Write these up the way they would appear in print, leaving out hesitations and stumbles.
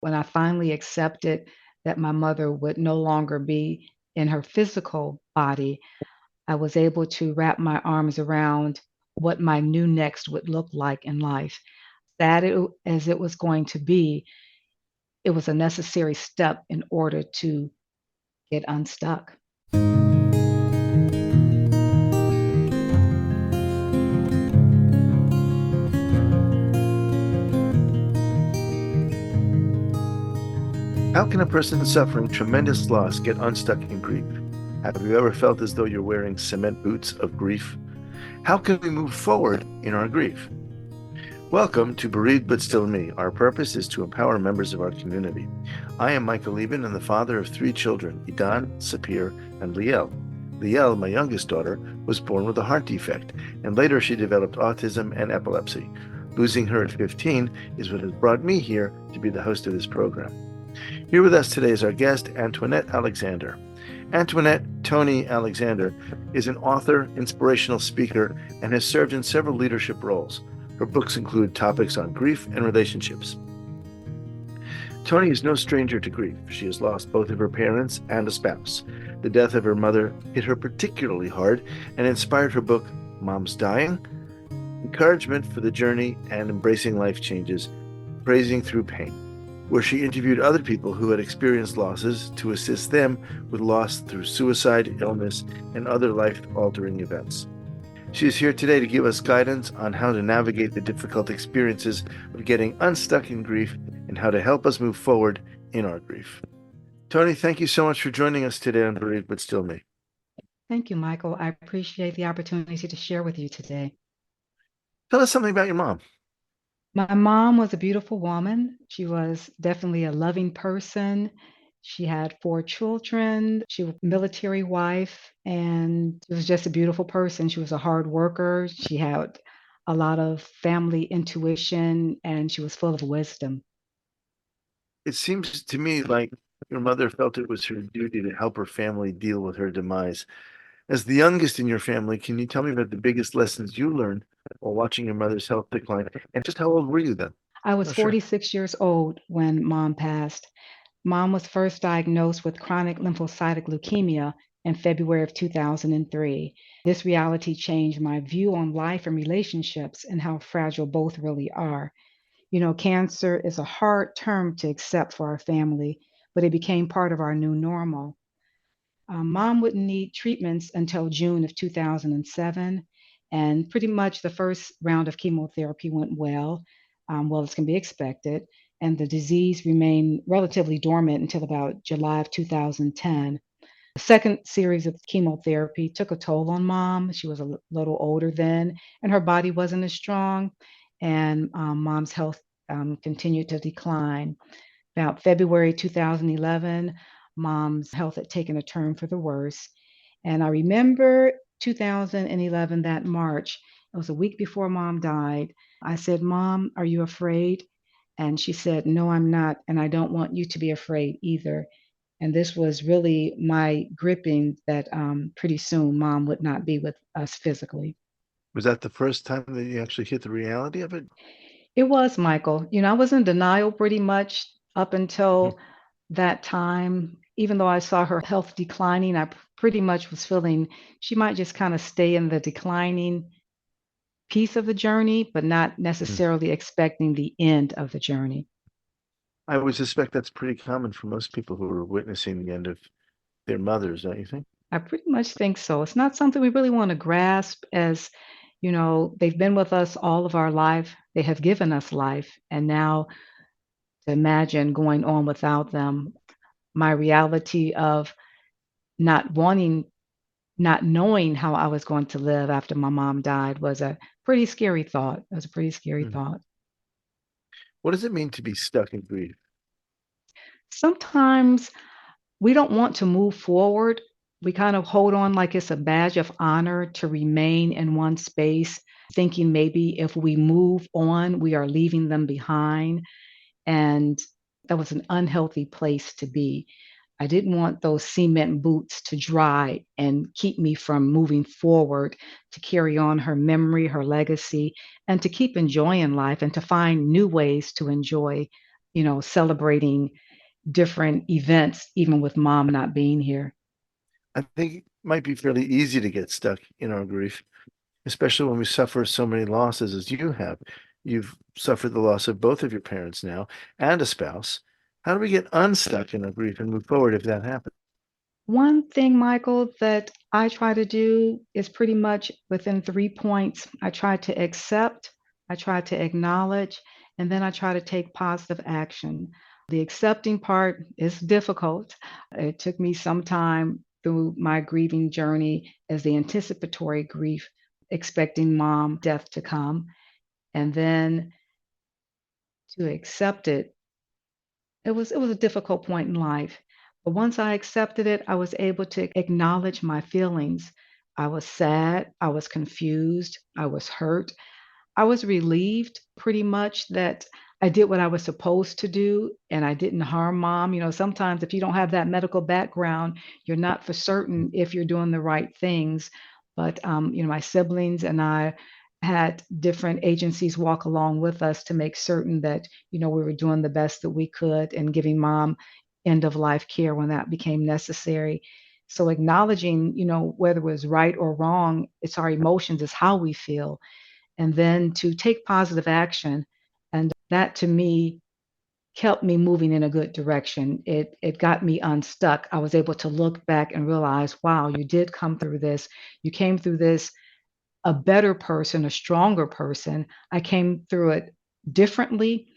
When I finally accepted that my mother would no longer be in her physical body, I was able to wrap my arms around what my new next would look like in life. As it was going to be, it was a necessary step in order to get unstuck. How can a person suffering tremendous loss get unstuck in grief? Have you ever felt as though you're wearing cement boots of grief? How can we move forward in our grief? Welcome to Bereaved but Still Me. Our purpose is to empower members of our community. I am Michael Lieben and the father of 3 children, Idan, Sapir, and Liel. Liel, my youngest daughter, was born with a heart defect, and later she developed autism and epilepsy. Losing her at 15 is what has brought me here to be the host of this program. Here with us today is our guest, Antoinette Alexander. Antoinette Toni Alexander is an author, inspirational speaker, and has served in several leadership roles. Her books include topics on grief and relationships. Toni is no stranger to grief. She has lost both of her parents and a spouse. The death of her mother hit her particularly hard and inspired her book, Mom's Dying, Encouragement for the Journey and Embracing Life Changes, Praising Through Pain, where she interviewed other people who had experienced losses to assist them with loss through suicide, illness, and other life-altering events. She is here today to give us guidance on how to navigate the difficult experiences of getting unstuck in grief and how to help us move forward in our grief. Toni, thank you so much for joining us today on Bereaved but Still Me. Thank you, Michael. I appreciate the opportunity to share with you today. Tell us something about your mom. My mom was a beautiful woman. She was definitely a loving person. She had 4 children. She was a military wife, and she was just a beautiful person. She was a hard worker. She had a lot of family intuition, and she was full of wisdom. It seems to me like your mother felt it was her duty to help her family deal with her demise. As the youngest in your family, can you tell me about the biggest lessons you learned while watching your mother's health decline? And just how old were you then? I was Oh, sure. 46 years old when mom passed. Mom was first diagnosed with chronic lymphocytic leukemia in February of 2003. This reality changed my view on life and relationships and how fragile both really are. You know, cancer is a hard term to accept for our family, but it became part of our new normal. Mom wouldn't need treatments until June of 2007. And pretty much the first round of chemotherapy went well as can be expected. And the disease remained relatively dormant until about July of 2010. The second series of chemotherapy took a toll on mom. She was a little older then, and her body wasn't as strong. And mom's health continued to decline. About February 2011, mom's health had taken a turn for the worse. And I remember 2011, that March, it was a week before mom died. I said, Mom, are you afraid? And she said, No, I'm not. And I don't want you to be afraid either. And this was really my gripping that pretty soon mom would not be with us physically. Was that the first time that you actually hit the reality of it? It was Michael. You know, I was in denial pretty much up Mhm. until that time. Even though I saw her health declining, I pretty much was feeling she might just kind of stay in the declining piece of the journey, but not Mhm. necessarily expecting the end of the journey. I would suspect that's pretty common for most people who are witnessing the end of their mothers, don't you think? I pretty much think so. It's not something we really want to grasp as, you know, they've been with us all of our life. They have given us life. And now to imagine going on without them, my reality of not wanting, not knowing how I was going to live after my mom died was a pretty scary thought. It was a pretty scary Mhm. thought. What does it mean to be stuck in grief? Sometimes we don't want to move forward. We kind of hold on like it's a badge of honor to remain in one space, thinking maybe if we move on, we are leaving them behind. And that was an unhealthy place to be. I didn't want those cement boots to dry and keep me from moving forward to carry on her memory, her legacy, and to keep enjoying life and to find new ways to enjoy celebrating different events, even with mom not being here. I think it might be fairly easy to get stuck in our grief, especially when we suffer so many losses as you have. You've suffered the loss of both of your parents now and a spouse. How do we get unstuck in our grief and move forward if that happens? One thing, Michael, that I try to do is pretty much within 3 points. I try to accept, I try to acknowledge, and then I try to take positive action. The accepting part is difficult. It took me some time through my grieving journey as the anticipatory grief, expecting mom death to come, and then to accept it. It was a difficult point in life, but once I accepted it, I was able to acknowledge my feelings. I was sad, I was confused, I was hurt, I was relieved pretty much that I did what I was supposed to do and I didn't harm mom. Sometimes if you don't have that medical background, you're not for certain if you're doing the right things. But, my siblings and I had different agencies walk along with us to make certain that, we were doing the best that we could and giving mom end of life care when that became necessary. So acknowledging, whether it was right or wrong, it's our emotions, it's how we feel and then to take positive action. And that to me kept me moving in a good direction. It got me unstuck. I was able to look back and realize, wow, you did come through this. You came through this a better person, a stronger person. I came through it differently.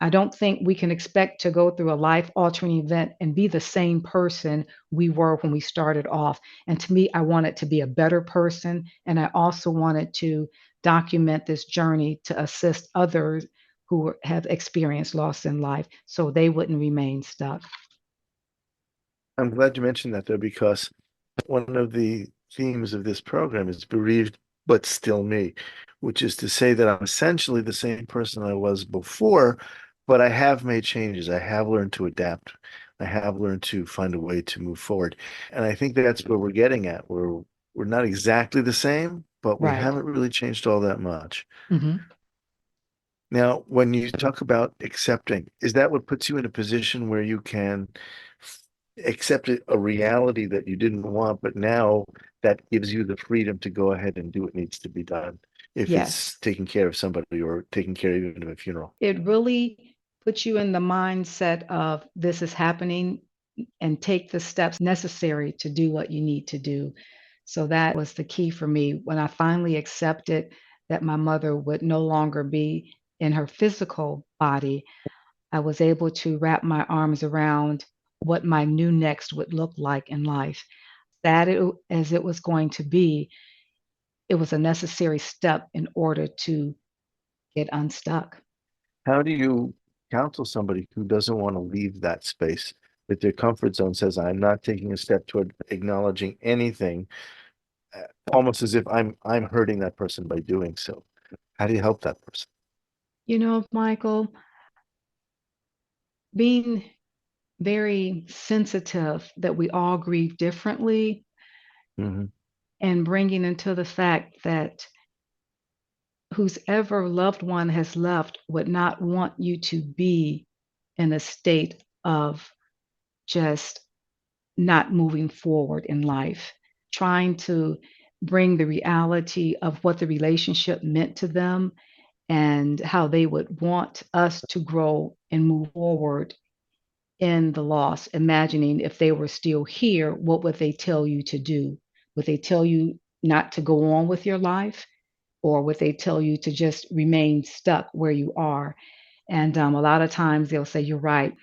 I don't think we can expect to go through a life altering event and be the same person we were when we started off. And to me, I wanted to be a better person. And I also wanted to document this journey to assist others who have experienced loss in life so they wouldn't remain stuck. I'm glad you mentioned that, though, because one of the themes of this program is bereaved, but still me, which is to say that I'm essentially the same person I was before, but I have made changes. I have learned to adapt. I have learned to find a way to move forward. And I think that's where we're getting at. We're not exactly the same, but we Right. haven't really changed all that much. Hmm. Now, when you talk about accepting, is that what puts you in a position where you can accept a reality that you didn't want, but now that gives you the freedom to go ahead and do what needs to be done, if Yes. it's taking care of somebody or taking care even of a funeral? It really puts you in the mindset of this is happening and take the steps necessary to do what you need to do. So that was the key for me when I finally accepted that my mother would no longer be in her physical body. I was able to wrap my arms around what my new next would look like in life. As it was going to be, it was a necessary step in order to get unstuck. How do you counsel somebody who doesn't want to leave that space, that their comfort zone says, I'm not taking a step toward acknowledging anything, almost as if I'm hurting that person by doing so? How do you help that person? Michael, being very sensitive that we all grieve differently Hmm. and bringing into the fact that whoever loved one has left would not want you to be in a state of just not moving forward in life, trying to bring the reality of what the relationship meant to them and how they would want us to grow and move forward in the loss, imagining if they were still here, what would they tell you to do? Would they tell you not to go on with your life? Or would they tell you to just remain stuck where you are? And a lot of times they'll say, you're right.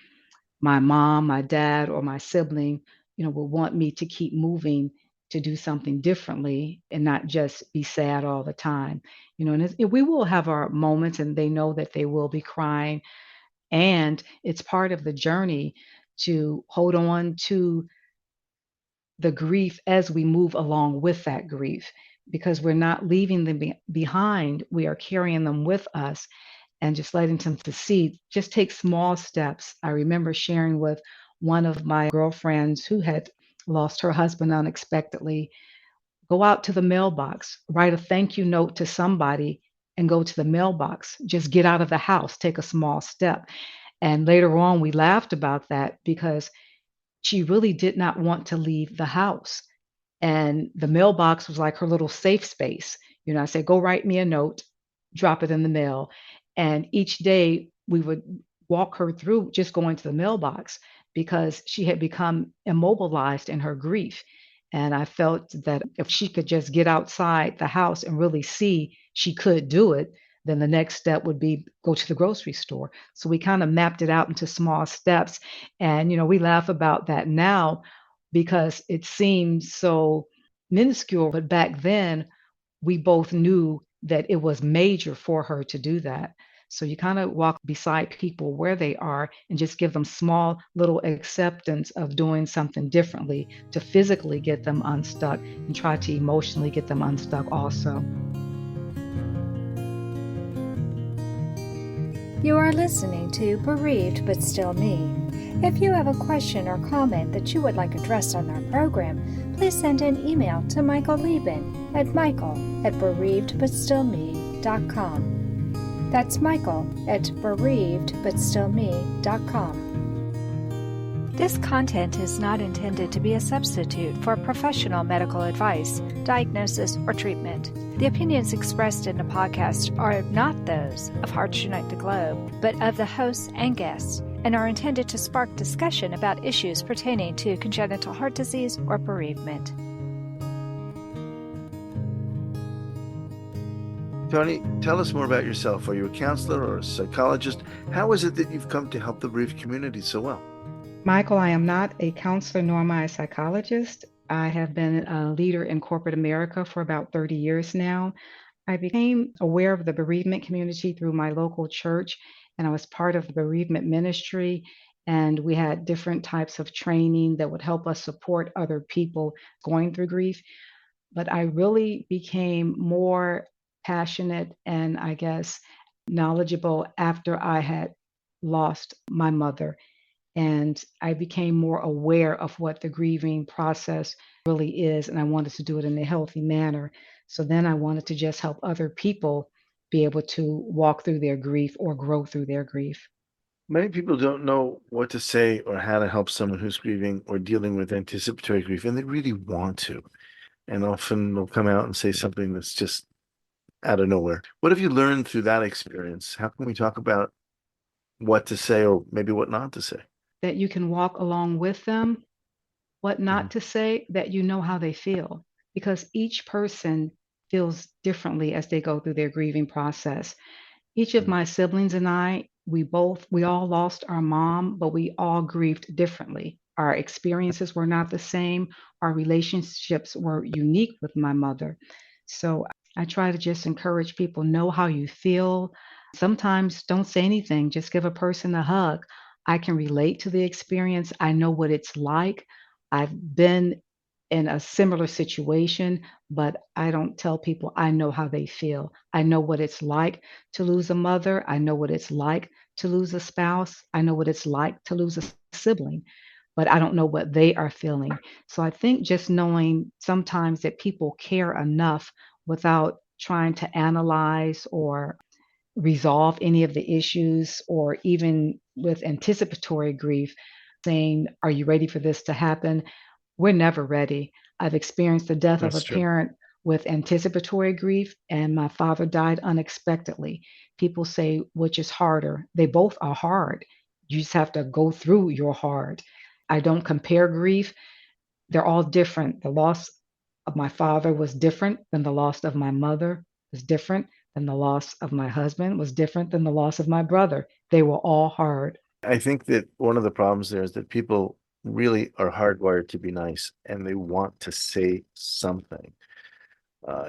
My mom, my dad, or my sibling, will want me to keep moving to do something differently and not just be sad all the time. We will have our moments and they know that they will be crying and it's part of the journey to hold on to the grief as we move along with that grief because we're not leaving them behind. We are carrying them with us and just letting them to see, just take small steps. I remember sharing with one of my girlfriends who had lost her husband unexpectedly. Go out to the mailbox, write a thank you note to somebody and go to the mailbox. Just get out of the house, take a small step. And later on, we laughed about that because she really did not want to leave the house. And the mailbox was like her little safe space. I said, "Go write me a note, drop it in the mail." And each day we would walk her through just going to the mailbox because she had become immobilized in her grief. And I felt that if she could just get outside the house and really see she could do it, then the next step would be go to the grocery store. So we kind of mapped it out into small steps. And, we laugh about that now because it seems so minuscule. But back then, we both knew that it was major for her to do that. So you kind of walk beside people where they are and just give them small little acceptance of doing something differently to physically get them unstuck and try to emotionally get them unstuck also. You are listening to Bereaved But Still Me. If you have a question or comment that you would like addressed on our program, please send an email to Michael Lieben at michael@bereavedbutstillme.com. That's michael@bereavedbutstillme.com. This content is not intended to be a substitute for professional medical advice, diagnosis, or treatment. The opinions expressed in the podcast are not those of Hearts Unite the Globe, but of the hosts and guests, and are intended to spark discussion about issues pertaining to congenital heart disease or bereavement. Toni, tell us more about yourself. Are you a counselor or a psychologist? How is it that you've come to help the bereaved community so well? Michael, I am not a counselor nor am I a psychologist. I have been a leader in corporate America for about 30 years now. I became aware of the bereavement community through my local church, and I was part of the bereavement ministry. And we had different types of training that would help us support other people going through grief. But I really became more passionate and, I guess, knowledgeable after I had lost my mother. And I became more aware of what the grieving process really is. And I wanted to do it in a healthy manner. So then I wanted to just help other people be able to walk through their grief or grow through their grief. Many people don't know what to say or how to help someone who's grieving or dealing with anticipatory grief, and they really want to. And often they'll come out and say something that's just out of nowhere. What have you learned through that experience? How can we talk about what to say or maybe what not to say? That you can walk along with them, what Mhm. not to say, that you know how they feel, because each person feels differently as they go through their grieving process. Each of Mhm. my siblings and I, we all lost our mom, but we all grieved differently. Our experiences were not the same. Our relationships were unique with my mother. So I try to just encourage people, know how you feel. Sometimes don't say anything, just give a person a hug. I can relate to the experience. I know what it's like. I've been in a similar situation, but I don't tell people I know how they feel. I know what it's like to lose a mother. I know what it's like to lose a spouse. I know what it's like to lose a sibling, but I don't know what they are feeling. So I think just knowing sometimes that people care enough without trying to analyze or resolve any of the issues, or even with anticipatory grief, saying, "Are you ready for this to happen?" We're never ready. I've experienced the death of a That's true. parent with anticipatory grief, and my father died unexpectedly. People say, which is harder? They both are hard. You just have to go through your hard. I don't compare grief. They're all different. The loss of my father was different than the loss of my mother, was different than the loss of my husband, was different than the loss of my brother. They were all hard. I think that one of the problems there is that people really are hardwired to be nice and they want to say something.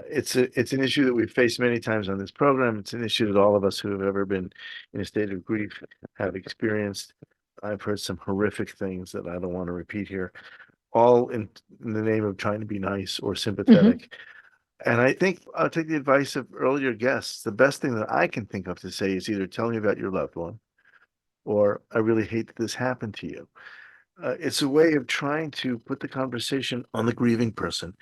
It's an issue that we've faced many times on this program. It's an issue that all of us who have ever been in a state of grief have experienced. I've heard some horrific things that I don't want to repeat here, all in the name of trying to be nice or Mhm. sympathetic. And I think I'll take the advice of earlier guests. The best thing that I can think of to say is either tell me about your loved one or I really hate that this happened to you. It's a way of trying to put the conversation on the grieving person.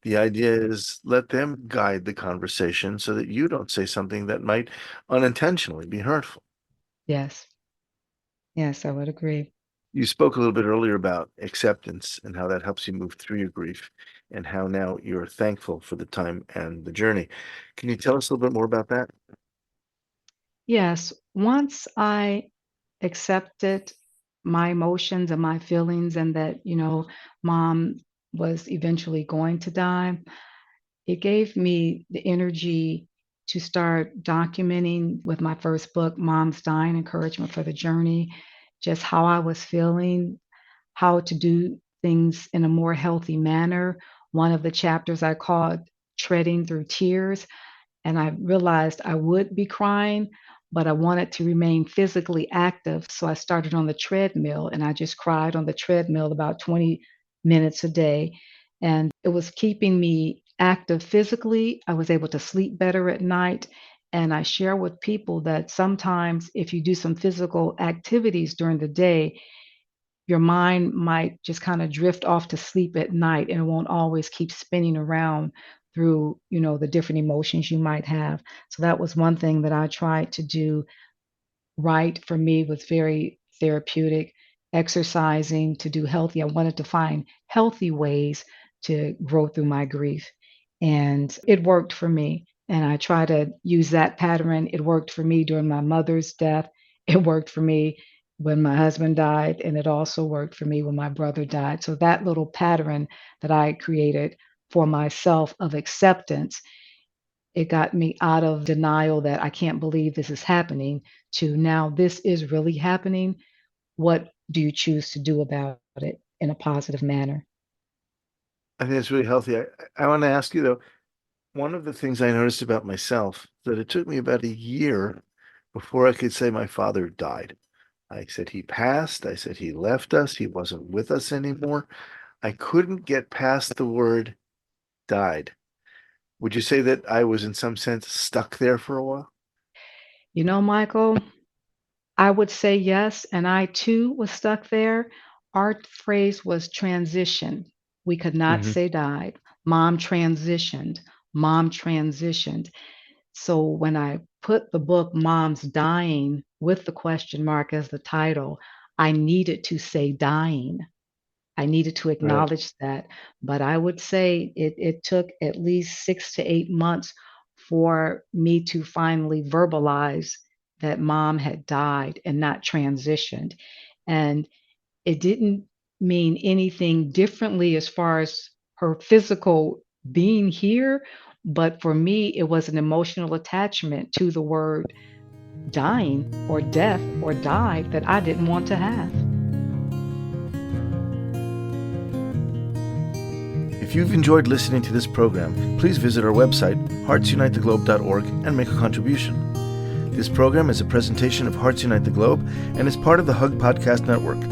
The idea is let them guide the conversation so that you don't say something that might unintentionally be hurtful. Yes. Yes, I would agree. You spoke a little bit earlier about acceptance and how that helps you move through your grief and how now you're thankful for the time and the journey. Can you tell us a little bit more about that? Yes, once I accepted my emotions and my feelings and that, mom was eventually going to die, it gave me the energy to start documenting with my first book, Mom's Dying Encouragement for the Journey, just how I was feeling, how to do things in a more healthy manner. One of the chapters I called Treading Through Tears, and I realized I would be crying, but I wanted to remain physically active. So I started on the treadmill and I just cried on the treadmill about 20 minutes a day. And it was keeping me active physically. I was able to sleep better at night. And I share with people that sometimes if you do some physical activities during the day, your mind might just kind of drift off to sleep at night and it won't always keep spinning around through, the different emotions you might have. So that was one thing that I tried to do right for me was very therapeutic. Exercising to do healthy. I wanted to find healthy ways to grow through my grief. And it worked for me. And I try to use that pattern. It worked for me during my mother's death. It worked for me when my husband died. And it also worked for me when my brother died. So that little pattern that I created for myself of acceptance, it got me out of denial that I can't believe this is happening to now this is really happening. What do you choose to do about it in a positive manner? I think it's really healthy. I want to ask you though, one of the things I noticed about myself that it took me about a year before I could say my father died. I said he passed. I said he left us. He wasn't with us anymore. I couldn't get past the word died. Would you say that I was in some sense stuck there for a while? Michael, I would say yes, and I too was stuck there. Our phrase was transition. We could not Hmm. say died. Mom transitioned. Mom transitioned. So when I put the book Mom's Dying with the question mark as the title, I needed to say dying. I needed to Right. acknowledge that, but I would say it took at least 6 to 8 months for me to finally verbalize that mom had died and not transitioned, and it didn't mean anything differently as far as her physical being here, but for me, it was an emotional attachment to the word dying or death or died that I didn't want to have. If you've enjoyed listening to this program, please visit our website, heartsunitetheglobe.org, and make a contribution. This program is a presentation of Hearts Unite the Globe and is part of the Hug Podcast Network.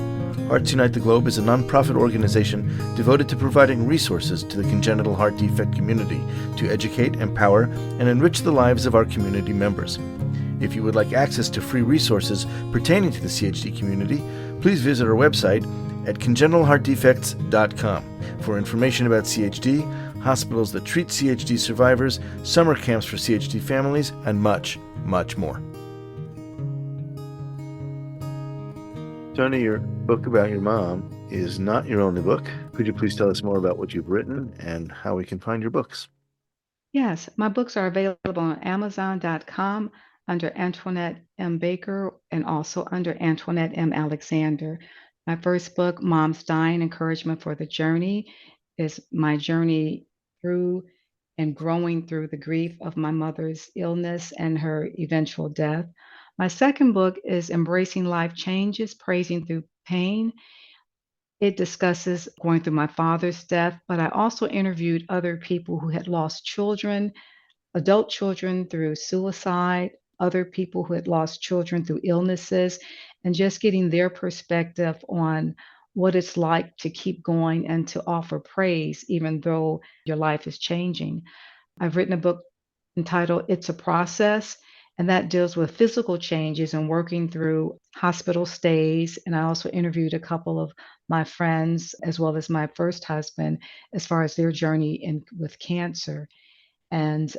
Hearts Unite the Globe is a nonprofit organization devoted to providing resources to the congenital heart defect community to educate, empower, and enrich the lives of our community members. If you would like access to free resources pertaining to the CHD community, please visit our website at congenitalheartdefects.com for information about CHD, hospitals that treat CHD survivors, summer camps for CHD families, and much, much more. Toni, your book about your mom is not your only book. Could you please tell us more about what you've written and how we can find your books? Yes, my books are available on Amazon.com under Antoinette M. Baker and also under Antoinette M. Alexander. My first book, Mom's Dying Encouragement for the Journey, is my journey through and growing through the grief of my mother's illness and her eventual death. My second book is Embracing Life Changes, Praising Through Pain. It discusses going through my father's death, but I also interviewed other people who had lost children, adult children through suicide, other people who had lost children through illnesses, and just getting their perspective on what it's like to keep going and to offer praise even though your life is changing. I've written a book entitled It's a Process, and that deals with physical changes and working through hospital stays. And I also interviewed a couple of my friends, as well as my first husband, as far as their journey with cancer. And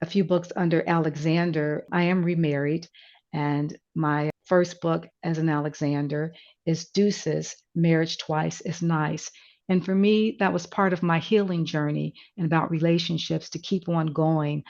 a few books under Alexander. I am remarried, and my first book as an Alexander is Deuces, Marriage Twice is Nice. And for me, that was part of my healing journey and about relationships to keep on going.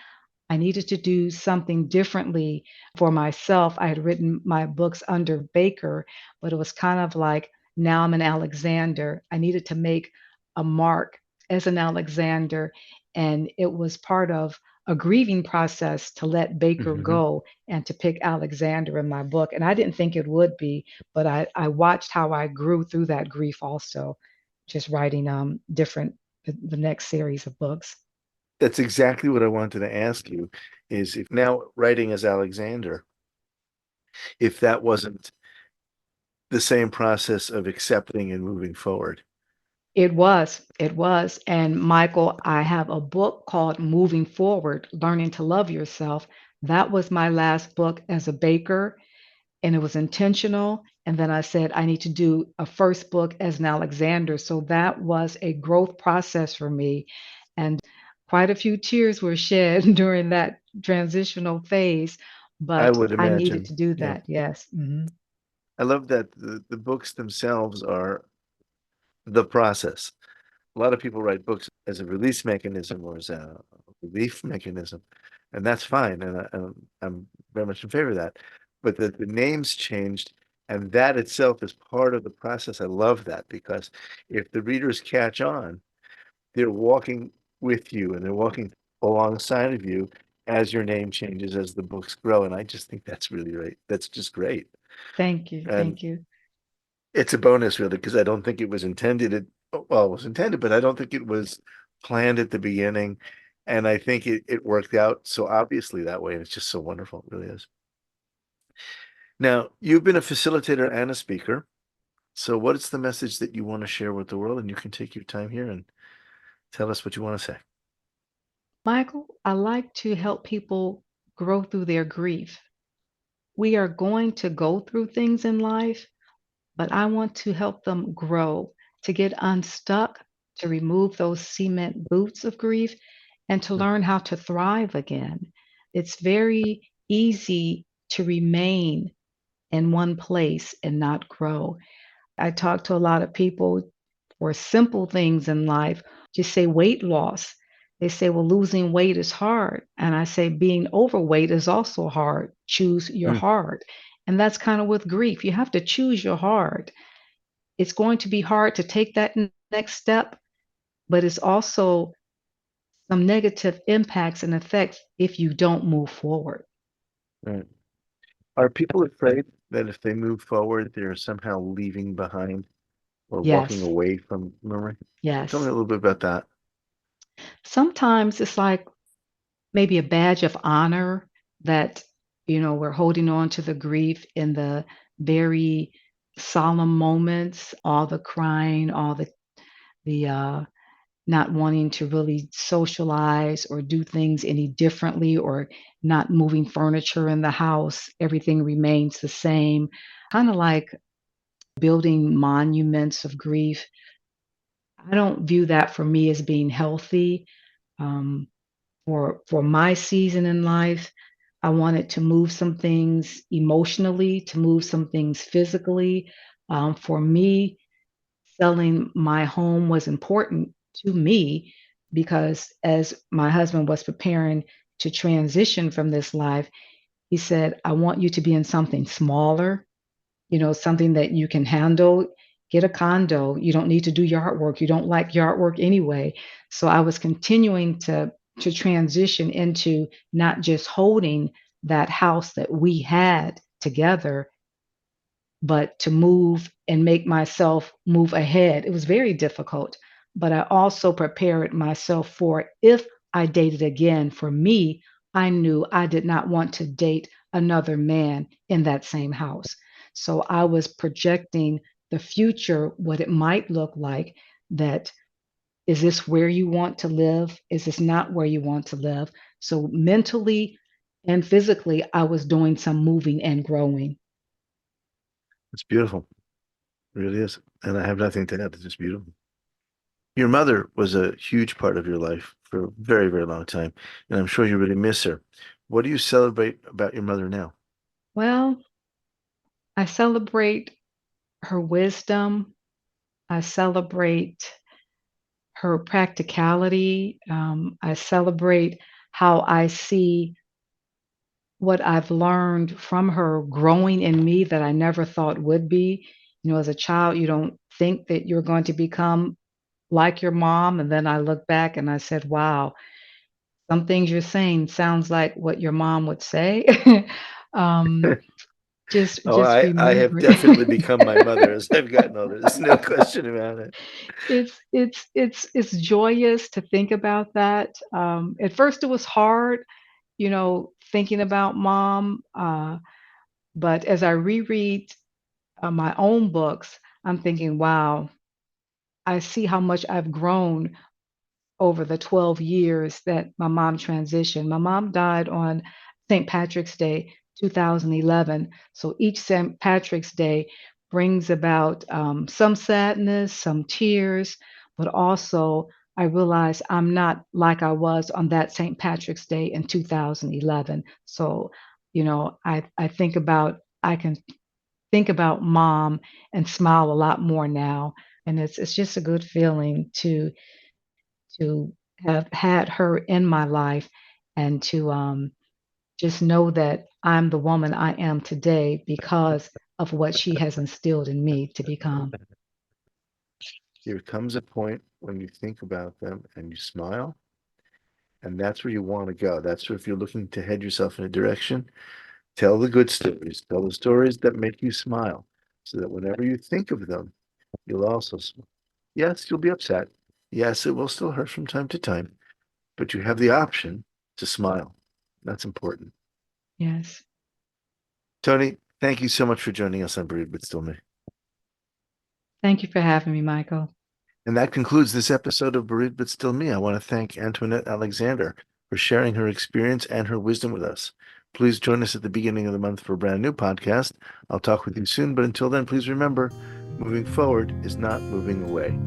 I needed to do something differently for myself. I had written my books under Baker, but it was kind of like now I'm an Alexander. I needed to make a mark as an Alexander. And it was part of a grieving process to let Baker Hmm. go and to pick Alexander in my book. And I didn't think it would be, but I watched how I grew through that grief also, just writing different the next series of books. That's exactly what I wanted to ask you, is if now writing as Alexander, if that wasn't the same process of accepting and moving forward. It was. It was. And Michael, I have a book called Moving Forward, Learning to Love Yourself. That was my last book as a baker, and it was intentional. And then I said, I need to do a first book as an Alexander. So that was a growth process for me. And quite a few tears were shed during that transitional phase, I but would I needed imagine. to do Yeah. that. Yes. I love that the books themselves are the process. A lot of people write books as a release mechanism or as a relief mechanism, and that's fine. I'm very much in favor of that. But the names changed, and that itself is part of the process. I love that because if the readers catch on, they're walking with you and they're walking alongside of you as your name changes, as the books grow. And I just think that's really great. That's just great. Thank you. And Thank you. it's a bonus really, because I don't think it was intended. Well, it was intended, but I don't think it was planned at the beginning. And I think it worked out so obviously that way. And it's just so wonderful. It really is. Now, you've been a facilitator and a speaker. So what is the message that you want to share with the world? And you can take your time here and tell us what you want to say. Michael, I like to help people grow through their grief. We are going to go through things in life, but I want to help them grow, to get unstuck, to remove those cement boots of grief, and to Mm, learn how to thrive again. It's very easy to remain in one place and not grow. I talk to a lot of people for simple things in life, just say weight loss. They say, well, losing weight is hard. And I say, being overweight is also hard. Choose your mm, hard. And that's kind of with grief. You have to choose your hard. It's going to be hard to take that next step, but it's also some negative impacts and effects if you don't move forward. right. Are people afraid that if they move forward, they're somehow leaving behind or walking Yes, away from memory? Tell me yes. a little bit about that. Sometimes it's like maybe a badge of honor that, we're holding on to the grief in the very solemn moments, all the crying, all the not wanting to really socialize or do things any differently, or not moving furniture in the house. Everything remains the same. Kind of like building monuments of grief. I don't view that for me as being healthy. Um, for my season in life, I wanted to move some things emotionally, to move some things physically. For me, selling my home was important to me because as my husband was preparing to transition from this life, he said, I want you to be in something smaller, something that you can handle. Get a condo. You don't need to do yard work. You don't like yard work anyway. So I was continuing to transition into not just holding that house that we had together, but to move and make myself move ahead. It was very difficult, but I also prepared myself for if I dated again. For me, I knew I did not want to date another man in that same house. So I was projecting the future, what it might look like. That is this where you want to live? Is this not where you want to live? So mentally and physically, I was doing some moving and growing. It's beautiful. It really is. And I have nothing to add. It's just beautiful. Your mother was a huge part of your life for a very, very long time. And I'm sure you really miss her. What do you celebrate about your mother now? Well, I celebrate her wisdom. I celebrate her practicality. I celebrate how I see what I've learned from her growing in me that I never thought would be. As a child, you don't think that you're going to become like your mom. And then I look back and I said, wow, some things you're saying sounds like what your mom would say. um, Oh, just I have remember definitely become my mother as I've gotten older. There's no question about it. it's joyous to think about that. At first it was hard, thinking about mom. But as I reread my own books, I'm thinking, wow, I see how much I've grown over the 12 years that my mom transitioned. My mom died on St. Patrick's Day, 2011. So each St. Patrick's Day brings about some sadness, some tears, but also I realize I'm not like I was on that St. Patrick's Day in 2011. So, I can think about mom and smile a lot more now. And it's just a good feeling to have had her in my life and to just know that I'm the woman I am today because of what she has instilled in me to become. There comes a point when you think about them and you smile, and that's where you want to go. That's where, if you're looking to head yourself in a direction, tell the good stories. Tell the stories that make you smile, so that whenever you think of them, you'll also smile. Yes, you'll be upset. Yes, it will still hurt from time to time, but you have the option to smile. That's important. Yes. Toni, thank you so much for joining us on Bereaved but Still Me. Thank you for having me, Michael. And that concludes this episode of Bereaved but Still Me. I want to thank Antoinette Alexander for sharing her experience and her wisdom with us. Please join us at the beginning of the month for a brand new podcast. I'll talk with you soon, but until then, please remember, moving forward is not moving away.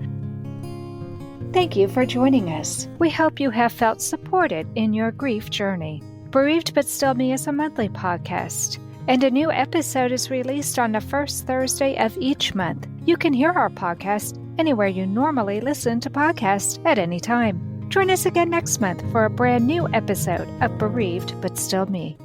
Thank you for joining us. We hope you have felt supported in your grief journey. Bereaved but Still Me is a monthly podcast, and a new episode is released on the first Thursday of each month. You can hear our podcast anywhere you normally listen to podcasts at any time. Join us again next month for a brand new episode of Bereaved but Still Me.